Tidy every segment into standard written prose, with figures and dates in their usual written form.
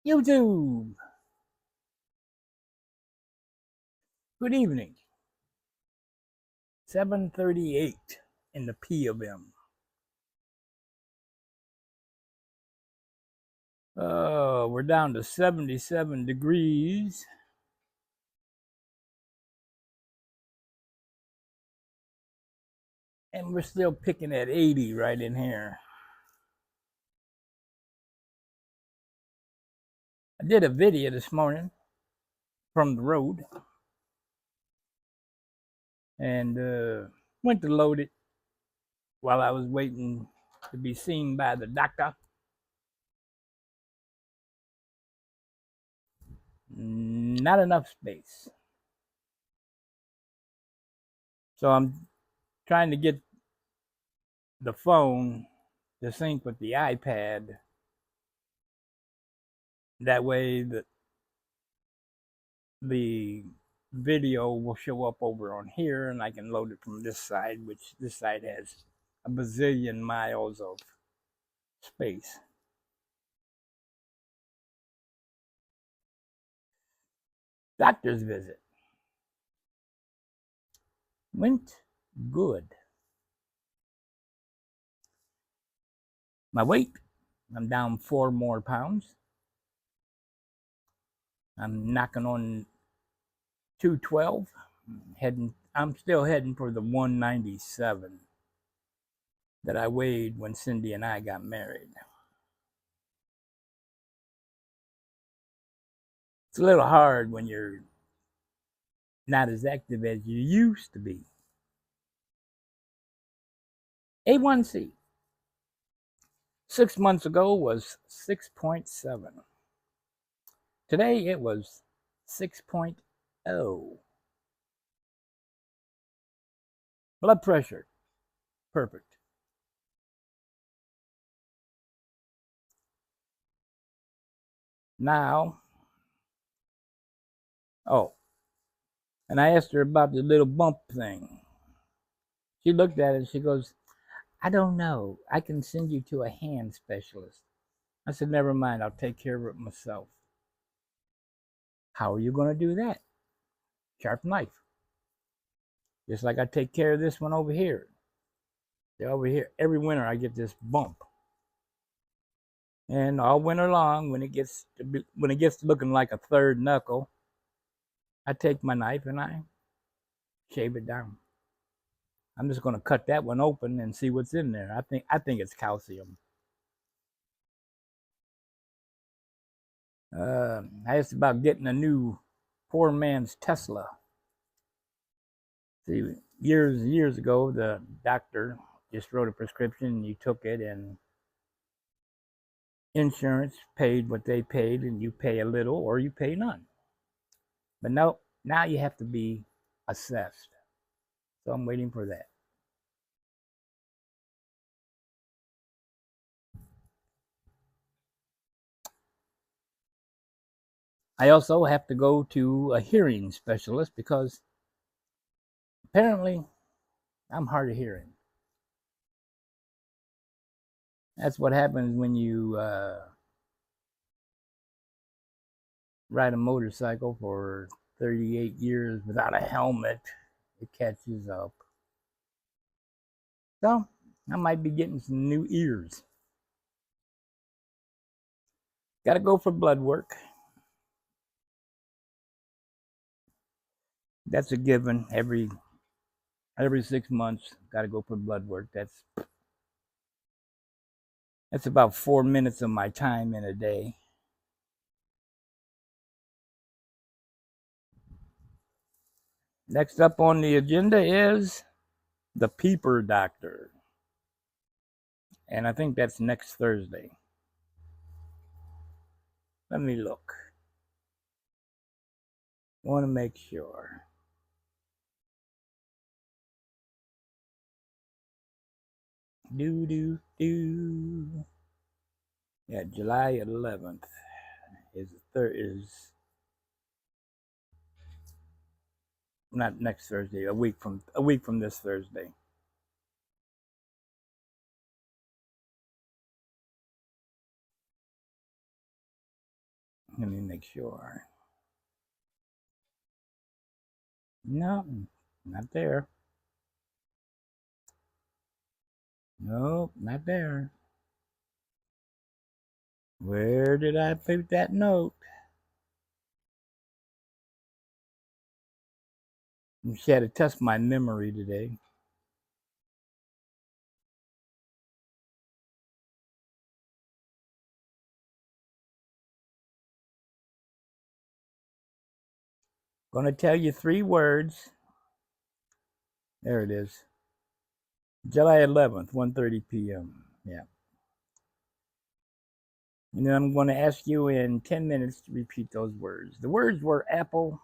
YouTube. Good evening. 7:38 in the PM. We're down to 77 degrees. And we're still picking at 80 right in here. I did a video this morning from the road and went to load it while I was waiting to be seen by the doctor. Not enough space. So I'm trying to get the phone to sync with the iPad. That way the video will show up over on here and I can load it from this side, which this side has a bazillion miles of space. Doctor's visit went good. My weight, I'm down 4 more pounds. I'm knocking on 212. I'm still heading for the 197 that I weighed when Cindy and I got married. It's a little hard when you're not as active as you used to be. A1C 6 months ago was 6.7. Today it was 6.0. Blood pressure, perfect. Now, and I asked her about the little bump thing. She looked at it, she goes, I don't know. I can send you to a hand specialist. I said, never mind, I'll take care of it myself. How are you going to do that? Sharp knife. Just like I take care of this one over here. Over here, every winter I get this bump. And all winter long, when it gets to looking like a third knuckle, I take my knife and I shave it down. I'm just going to cut that one open and see what's in there. I think it's calcium. I asked about getting a new poor man's Tesla. See, years ago, the doctor just wrote a prescription and you took it, and insurance paid what they paid, and you pay a little or you pay none. But no, now you have to be assessed. So I'm waiting for that. I also have to go to a hearing specialist because apparently I'm hard of hearing. That's what happens when you ride a motorcycle for 38 years without a helmet. It catches up. So I might be getting some new ears. Got to go for blood work. That's a given. Every 6 months, got to go for blood work. That's about 4 minutes of my time in a day. Next up on the agenda is the Peeper Doctor. And I think that's next Thursday. Let me look. I want to make sure. Yeah, July 11th is not next Thursday. A week from this Thursday. Let me make sure. No, not there. Nope, not there. Where did I put that note? She had to test my memory today. Gonna tell you 3 words. There it is. July 11th, 1:30 p.m. Yeah. And then I'm going to ask you in 10 minutes to repeat those words. The words were apple,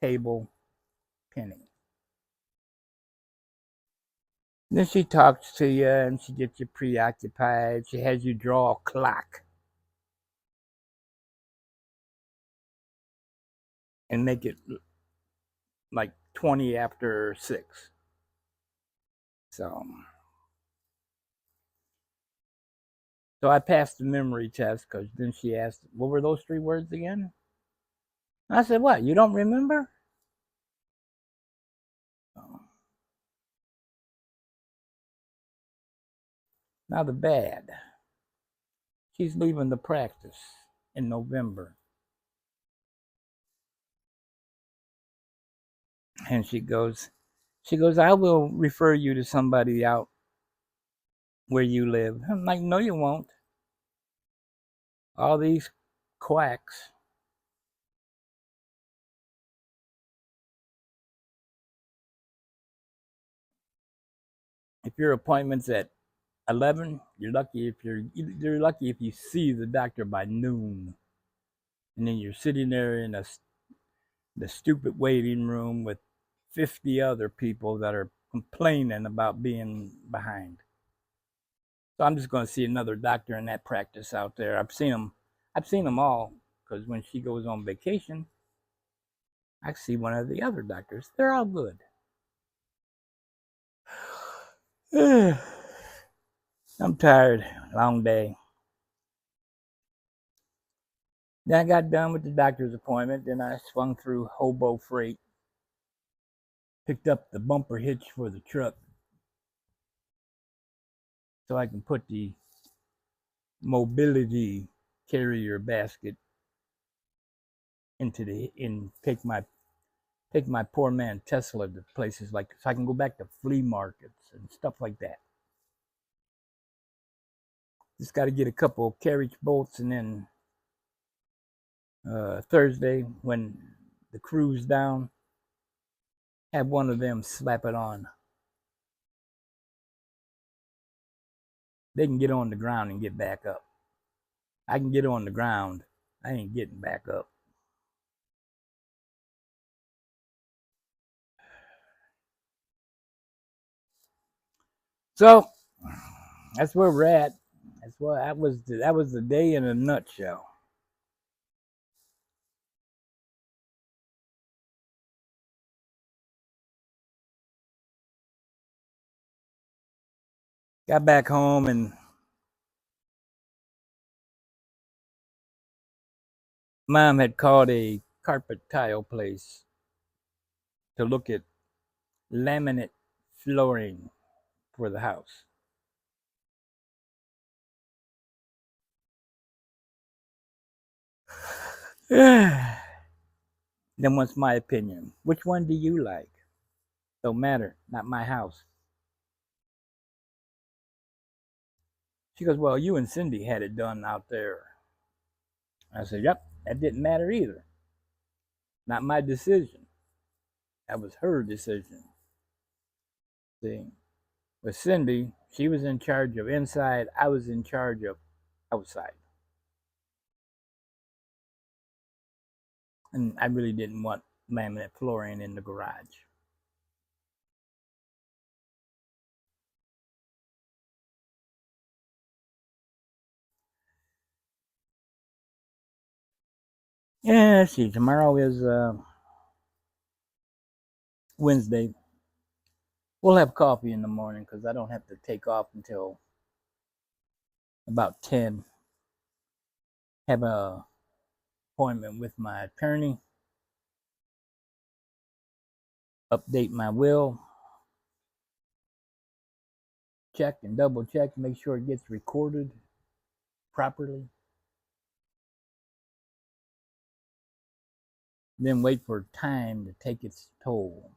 table, penny. Then she talks to you and she gets you preoccupied. She has you draw a clock and make it like 20 after 6. So I passed the memory test because then she asked, what were those 3 words again? And I said, what, you don't remember? Oh. Now the bad. She's leaving the practice in November. And she goes, I will refer you to somebody out where you live. I'm like, no, you won't. All these quacks. If your appointment's at 11, you're lucky if you're lucky if you see the doctor by noon. And then you're sitting there in the stupid waiting room with 50 other people that are complaining about being behind. So I'm just going to see another doctor in that practice out there. I've seen them all because when she goes on vacation, I see one of the other doctors. They're all good. I'm tired. Long day. Then I got done with the doctor's appointment. Then I swung through Hobo Freight, picked up the bumper hitch for the truck so I can put the mobility carrier basket take my poor man Tesla to places like so I can go back to flea markets and stuff like that. Just got to get a couple of carriage bolts, and then Thursday when the crew's down, have one of them slap it on. They can get on the ground and get back up. I can get on the ground. I ain't getting back up. So that's where we're at. That was the day in a nutshell. Got back home and Mom had called a carpet tile place to look at laminate flooring for the house. Then what's my opinion? Which one do you like? Don't matter, not my house. She goes, well, you and Cindy had it done out there. I said, yep, that didn't matter either. Not my decision. That was her decision. See, with Cindy, she was in charge of inside, I was in charge of outside. And I really didn't want laminate flooring in the garage. Yeah, let's see. Tomorrow is Wednesday. We'll have coffee in the morning because I don't have to take off until about 10. Have a appointment with my attorney, update my will, check and double check, make sure it gets recorded properly, then wait for time to take its toll.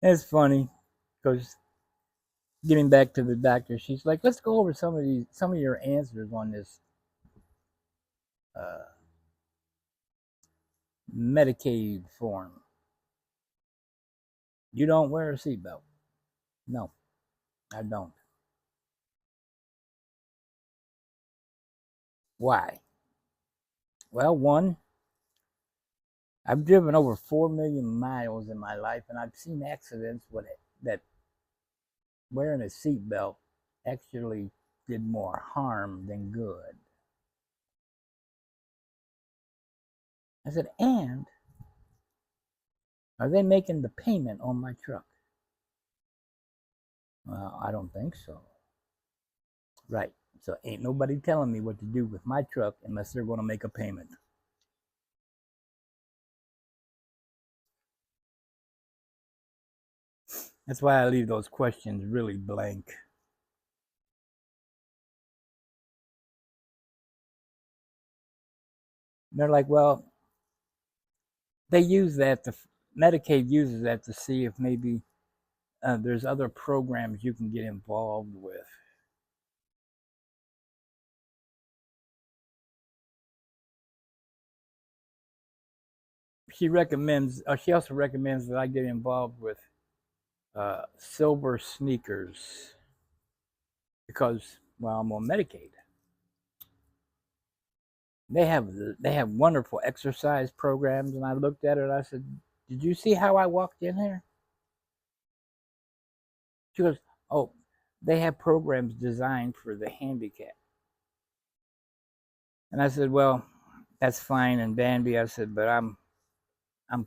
It's funny because getting back to the doctor, she's like, "Let's go over some of your answers on this uh, Medicaid form. You don't wear a seatbelt." No, I don't. Why? Well, one, I've driven over 4 million miles in my life, and I've seen accidents with it, that wearing a seatbelt actually did more harm than good. I said, and are they making the payment on my truck? Well, I don't think so. Right. So ain't nobody telling me what to do with my truck unless they're going to make a payment. That's why I leave those questions really blank. They're like, well, they use that to, Medicaid uses that to see if maybe there's other programs you can get involved with. She recommends, she also recommends that I get involved with Silver Sneakers because, well, I'm on Medicaid. They have wonderful exercise programs, and I looked at it and I said, "Did you see how I walked in here?" She goes, "Oh, they have programs designed for the handicapped." And I said, "Well, that's fine and dandy." I said, "But I'm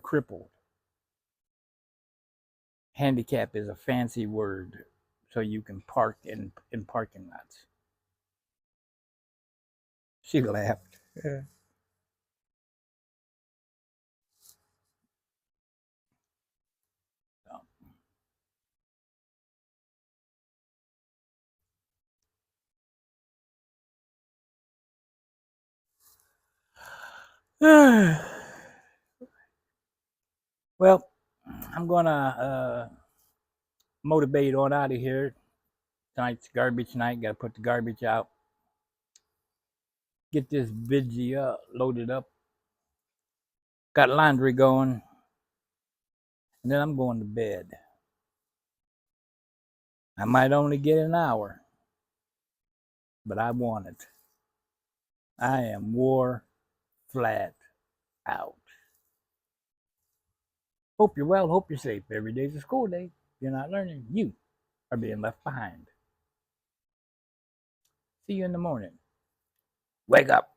crippled. Handicap is a fancy word, so you can park in parking lots." She laughed. Yeah. Well, I'm gonna motivate on out of here. Tonight's garbage night. Got to put the garbage out. Get this Vidya loaded up. Got laundry going, and then I'm going to bed. I might only get an hour, but I want it. I am wore flat out. Hope you're well. Hope you're safe. Every day's a school day. If you're not learning, you are being left behind. See you in the morning. Wake up.